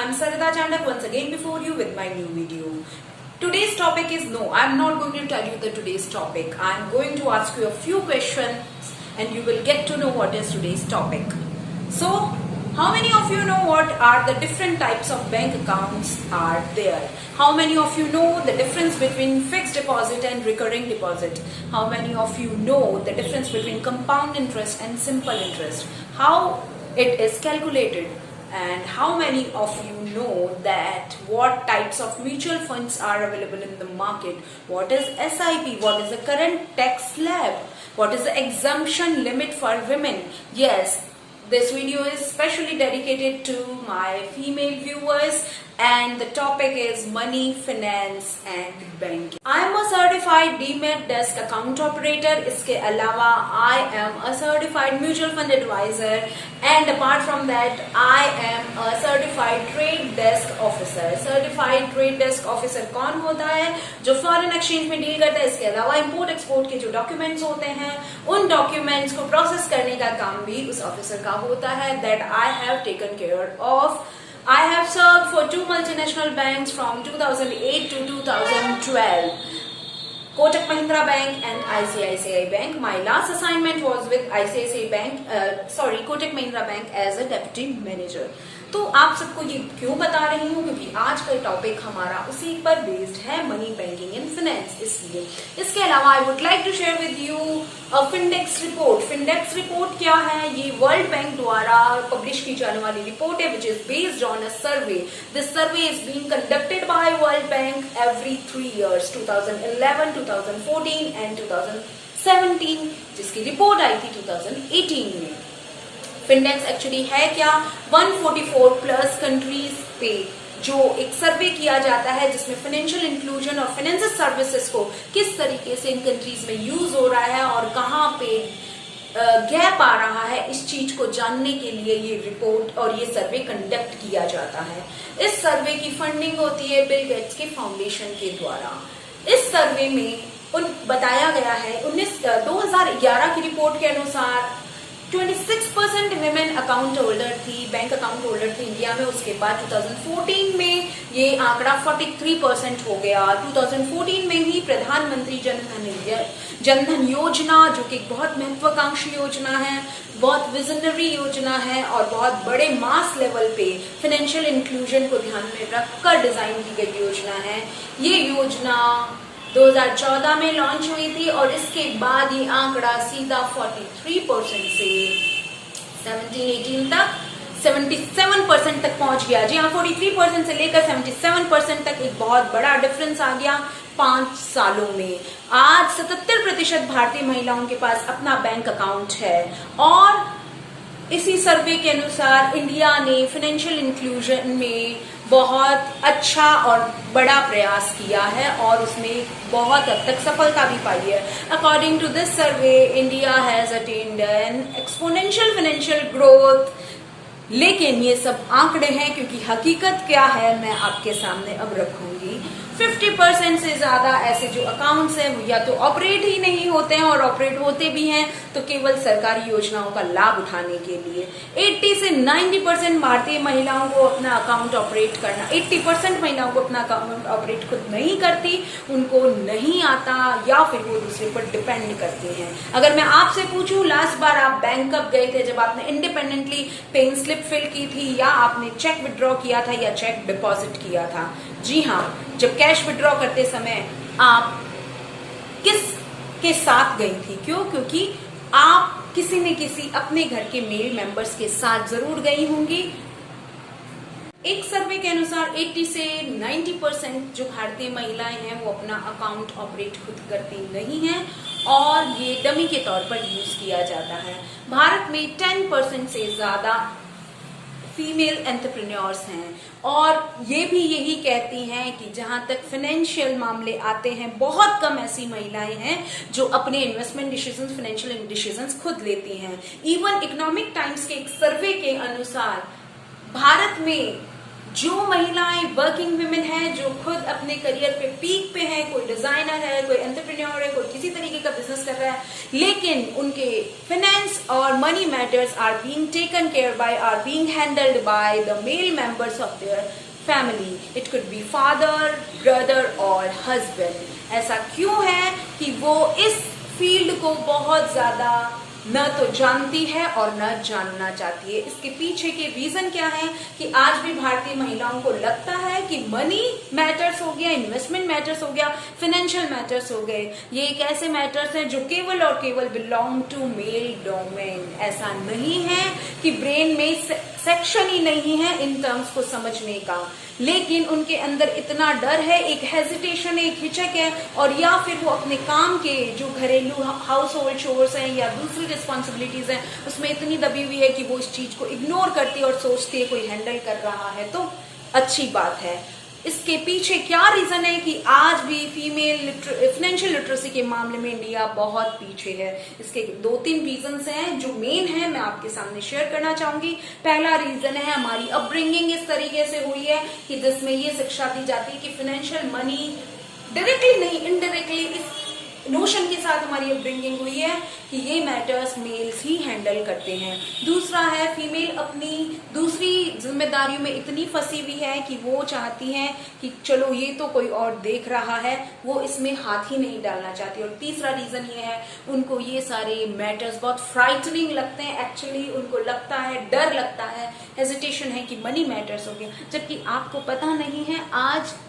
I'm Sarita Chandak once again before you with my new video. Today's topic is no, I'm not going to tell you the today's topic. I'm going to ask you a few questions and you will get to know what is today's topic. So, how many of you know what are the different types of bank accounts are there? How many of you know the difference between fixed deposit and recurring deposit? How many of you know the difference between compound interest and simple interest? How it is calculated? And how many of you know that what types of mutual funds are available in the market? What is SIP? What is the current tax slab? What is the exemption limit for women? Yes, this video is specially dedicated to my female viewers and the topic is money, finance and banking. I am a certified DMAT desk account operator. इसके अलावा I am a certified mutual fund advisor and apart from that I am a certified trade desk officer. Certified trade desk officer कौन होता है? जो foreign exchange में deal करता है. इसके अलावा इंपोर्ट एक्सपोर्ट के जो डॉक्यूमेंट्स होते हैं उन डॉक्यूमेंट्स को प्रोसेस करने का काम भी उस ऑफिसर का होता है. That I have taken care of. I have served for 2 multinational banks from 2008 to 2012. Kotak Mahindra Bank and ICICI Bank. My last assignment was with ICICI Bank, Kotak Mahindra Bank as a deputy manager. तो आप सबको ये क्यों बता रही हूँ क्योंकि आज का टॉपिक हमारा उसी पर बेस्ड है, मनी, बैंकिंग एंड फाइनेंस. इसलिए इसके अलावा I would like to share with you Findex report. Findex report क्या है? ये वर्ल्ड बैंक द्वारा पब्लिश की जाने वाली रिपोर्ट है which is based on a survey. This survey is being conducted by world bank every 3 years, 2011, 2014 and 2017, जिसकी report आई थी 2018 में. फिनडेक्स एक्चुअली है क्या? 144 प्लस कंट्रीज पे जो एक सर्वे किया जाता है जिसमें फाइनेंशियल इंक्लूजन और फाइनेंशियल सर्विसेज को किस तरीके से इन कंट्रीज में यूज हो रहा है और कहाँ पे गैप आ रहा है, इस चीज को जानने के लिए ये रिपोर्ट और ये सर्वे कंडक्ट किया जाता है. इस सर्वे की फंडिंग होती है बिल गेट्स के फाउंडेशन के द्वारा. इस सर्वे में बताया गया है 2011 की रिपोर्ट के अनुसार 26% विमेन अकाउंट होल्डर थी, बैंक अकाउंट होल्डर थी इंडिया में. उसके बाद 2014 में ये आंकड़ा 43% हो गया. 2014 में ही प्रधानमंत्री जनधन योजना, जो कि बहुत महत्वाकांक्षी योजना है, बहुत विजनरी योजना है और बहुत बड़े मास लेवल पे फाइनेंशियल इंक्लूजन को ध्यान में रखकर डिजाइन की गई योजना है. ये योजना 2014 में लॉन्च हुई थी और इसके बाद ये आंकड़ा सीधा 43% से 17-18 तक 77% तक पहुंच गया. जी हाँ, 43% से लेकर 77% तक एक बहुत बड़ा डिफरेंस आ गया 5 सालों में. आज 77% भारतीय महिलाओं के पास अपना बैंक अकाउंट है और इसी सर्वे के अनुसार इंडिया ने फाइनेंशियल इंक्लूजन में बहुत अच्छा और बड़ा प्रयास किया है और उसमें बहुत हद तक सफलता भी पाई है. According to this survey India has attend an exponential financial growth. लेकिन ये सब आंकड़े हैं क्योंकि हकीकत क्या है मैं आपके सामने अब रखूंगी. 50% से ज्यादा ऐसे जो अकाउंट्स हैं वो या तो ऑपरेट ही नहीं होते हैं और ऑपरेट होते भी हैं तो केवल सरकारी योजनाओं का लाभ उठाने के लिए. 80 से 90% भारतीय महिलाओं को अपना अकाउंट ऑपरेट करना, 80% महिलाओं को अपना अकाउंट ऑपरेट खुद नहीं करती, उनको नहीं आता या फिर वो दूसरे पर डिपेंड करती हैं. अगर मैं आपसे पूछूं लास्ट बार आप बैंक कब गए थे, जब आपने इंडिपेंडेंटली पेइंग स्लिप फिल की थी या आपने चेक विड्रॉ किया था या चेक डिपॉजिट किया था? जी हाँ, जब कैश विड्रॉ करते समय आप किस के साथ गई थी? क्यों? क्योंकि आप किसी न किसी अपने घर के मेल मेंबर्स के साथ जरूर गई होंगी. एक सर्वे के अनुसार 80 से 90% जो भारतीय महिलाएं हैं वो अपना अकाउंट ऑपरेट खुद करती नहीं हैं और ये डमी के तौर पर यूज किया जाता है. भारत में 10% से ज्यादा फीमेल एंटरप्रेन्योर्स हैं और ये भी यही कहती हैं कि जहां तक फाइनेंशियल मामले आते हैं बहुत कम ऐसी महिलाएं हैं जो अपने इन्वेस्टमेंट डिसीजंस, फाइनेंशियल डिसीजंस खुद लेती हैं. इवन इकोनॉमिक टाइम्स के एक सर्वे के अनुसार भारत में जो महिलाएं वर्किंग वुमेन है, जो खुद अपने करियर पे पीक पे है, कोई डिजाइनर है, कोई एंटरप्रेन्योर है, कोई किसी तरीके का बिजनेस कर रहा है, लेकिन उनके फाइनेंस और money matters are being taken care by, are being handled by the male members of their family. It could be father, brother और हस्बैंड. ऐसा क्यों है कि वो इस फील्ड को बहुत ज्यादा न तो जानती है और न जानना चाहती है. इसके पीछे के रीजन क्या है कि आज भी भारतीय महिलाओं को लगता है कि मनी मैटर्स हो गया, इन्वेस्टमेंट मैटर्स हो गया, फाइनेंशियल मैटर्स हो गए, ये एक ऐसे मैटर्स हैं जो केवल और केवल बिलोंग टू मेल डोमेन. ऐसा नहीं है कि ब्रेन में सेक्शन ही नहीं है इन टर्म्स को समझने का, लेकिन उनके अंदर इतना डर है, एक हेजिटेशन है, एक हिचक है, और या फिर वो अपने काम के जो घरेलू हाउस होल्ड चोर्स हैं या दूसरी रिस्पॉन्सिबिलिटीज हैं उसमें इतनी दबी हुई है कि वो इस चीज को इग्नोर करती है और सोचती है कोई हैंडल कर रहा है तो अच्छी बात है. इसके पीछे क्या रीजन है कि आज भी फीमेल फाइनेंशियल लिटरेसी के मामले में इंडिया बहुत पीछे है. इसके 2-3 रीजंस हैं जो मेन है, मैं आपके सामने शेयर करना चाहूंगी. पहला रीजन है हमारी अपब्रिंगिंग इस तरीके से हुई है कि जिसमें ये शिक्षा दी जाती है कि फाइनेंशियल मनी डायरेक्टली नहीं इनडायरेक्टली इस नोशन के साथ हमारी अपब्रिंगिंग हुई है कि ये मैटर्स मेल्स ही हैंडल करते हैं. दूसरा है फीमेल अपनी दूसरी जिम्मेदारियों में इतनी फंसी हुई है कि वो चाहती हैं कि चलो ये तो कोई और देख रहा है, वो इसमें हाथ ही नहीं डालना चाहती. और तीसरा रीजन ये है उनको ये सारे मैटर्स बहुत फ्राइटनिंग लगते हैं. एक्चुअली उनको लगता है, डर लगता है, हेजिटेशन है कि मनी मैटर्स हो गया, जबकि आपको पता नहीं है आज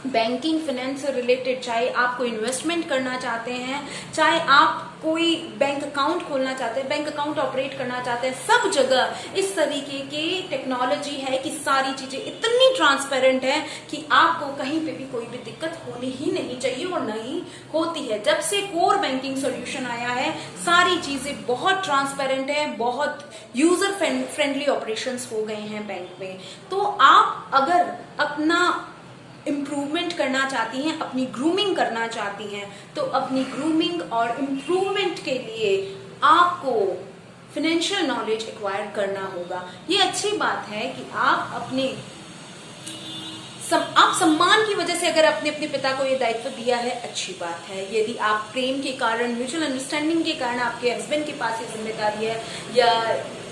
बैंकिंग फाइनेंस से रिलेटेड, चाहे आप कोई इन्वेस्टमेंट करना चाहते हैं, चाहे आप कोई बैंक अकाउंट खोलना चाहते हैं, बैंक अकाउंट ऑपरेट करना चाहते हैं, सब जगह इस तरीके की टेक्नोलॉजी है कि सारी चीजें इतनी ट्रांसपेरेंट है कि आपको कहीं पे भी कोई भी दिक्कत होनी ही नहीं चाहिए और नहीं होती है. जब से कोर बैंकिंग सॉल्यूशन आया है सारी चीजें बहुत ट्रांसपेरेंट है, बहुत यूजर फ्रेंडली ऑपरेशंस हो गए हैं बैंक में. तो आप अगर अपना इम्प्रूवमेंट करना चाहती हैं, अपनी ग्रूमिंग करना चाहती हैं, तो अपनी ग्रूमिंग और इम्प्रूवमेंट के लिए आपको फाइनेंशियल नॉलेज एक्वायर करना होगा. ये अच्छी बात है कि आप अपने आप सम्मान की वजह से अगर आपने अपने पिता को ये दायित्व दिया है, अच्छी बात है. यदि आप प्रेम के कारण, म्यूचुअल अंडरस्टैंडिंग के कारण आपके हस्बैंड के पास ये जिम्मेदारी है या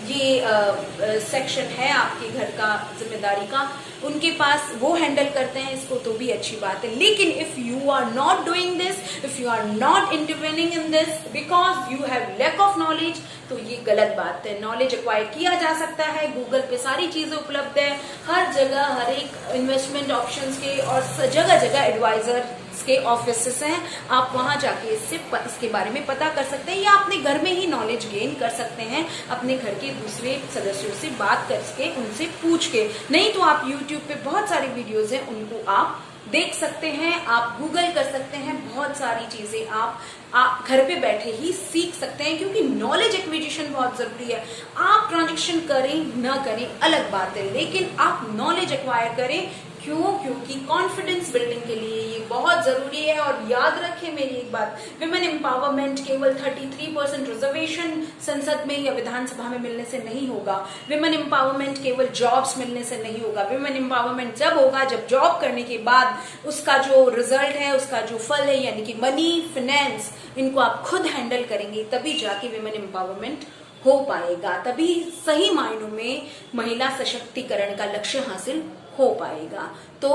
ये सेक्शन है आपके घर का जिम्मेदारी का, उनके पास वो हैंडल करते हैं इसको, तो भी अच्छी बात है. लेकिन if you are not doing this, if you are not intervening in this because you have lack of knowledge, तो ये गलत बात है. नॉलेज एक्वायर किया जा सकता है, गूगल पे सारी चीजें उपलब्ध है, हर जगह हर एक इन्वेस्टमेंट ऑप्शंस के और जगह जगह एडवाइजर के ऑफिसेस हैं, आप वहां जाके इसके बारे में पता कर सकते हैं या अपने घर में ही नॉलेज गेन कर सकते हैं, अपने घर के दूसरे सदस्यों से बात करके उनसे पूछ के. नहीं तो आप यूट्यूब पे बहुत सारी वीडियोस हैं उनको आप देख सकते हैं, आप गूगल कर सकते हैं, बहुत सारी चीजें आप घर पे बैठे ही सीख सकते हैं, क्योंकि नॉलेज एक्विजिशन बहुत जरूरी है. आप ट्रांजेक्शन करें न करें अलग बात है, लेकिन आप नॉलेज एक्वायर करें. क्यों? क्योंकि कॉन्फिडेंस बिल्डिंग के लिए ये बहुत जरूरी है. और याद रखें मेरी एक बात, विमेन एम्पावरमेंट केवल 33% रिजर्वेशन संसद में या विधानसभा में मिलने से नहीं होगा. विमेन एम्पावरमेंट केवल जॉब्स मिलने से नहीं होगा. विमेन एम्पावरमेंट जब होगा जब जॉब करने के बाद उसका जो रिजल्ट है, उसका जो फल है, यानी कि मनी, फाइनेंस, इनको आप खुद हैंडल करेंगे, तभी जाके विमेन एम्पावरमेंट हो पाएगा, तभी सही मायनों में महिला सशक्तिकरण का लक्ष्य हासिल हो पाएगा. तो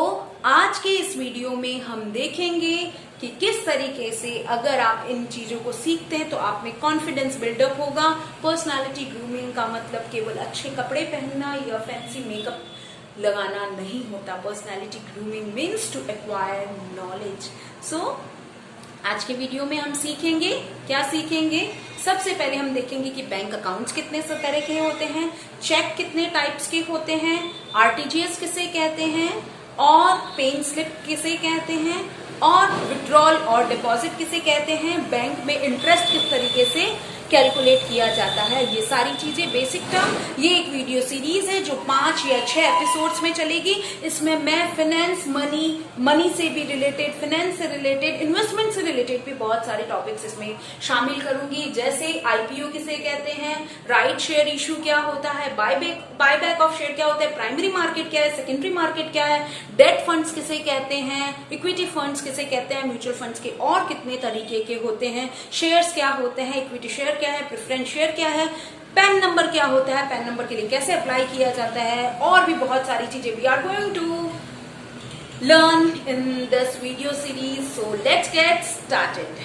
आज के इस वीडियो में हम देखेंगे कि किस तरीके से अगर आप इन चीजों को सीखते हैं तो आप में कॉन्फिडेंस बिल्डअप होगा. पर्सनालिटी ग्रूमिंग का मतलब केवल अच्छे कपड़े पहनना या फैंसी मेकअप लगाना नहीं होता. Personality grooming means to acquire knowledge. So आज के वीडियो में हम सीखेंगे, क्या सीखेंगे? सबसे पहले हम देखेंगे कि बैंक अकाउंट्स कितने तरह के होते हैं, चेक कितने टाइप्स के होते हैं, आरटीजीएस किसे कहते हैं और पेन स्लिप किसे कहते हैं और विड्रॉल और डिपॉजिट किसे कहते हैं, बैंक में इंटरेस्ट किस तरीके से कैलकुलेट किया जाता है, ये सारी चीजें बेसिक टर्म। ये एक वीडियो सीरीज है जो 5 या 6 एपिसोड्स में चलेगी। इसमें मैं फाइनेंस, मनी से भी रिलेटेड, फाइनेंस से रिलेटेड, इन्वेस्टमेंट से रिलेटेड भी बहुत सारे टॉपिक्स इसमें शामिल करूंगी। जैसे आईपीओ किसे कहते हैं, राइट शेयर इशू क्या होता है, बायबैक ऑफ शेयर क्या होता है, प्राइमरी मार्केट क्या है, सेकेंडरी मार्केट क्या है, डेट फंड्स किसे कहते हैं, इक्विटी फंड्स किसे कहते हैं, म्यूचुअल फंड्स के और कितने तरीके के होते हैं, शेयर्स क्या होते हैं, इक्विटी शेयर क्या है, प्रेफरेंस शेयर क्या है, पैन नंबर क्या होता है, पैन नंबर के लिए कैसे अप्लाई किया जाता है, और भी बहुत सारी चीजें we are going to learn in this video series. So let's get started.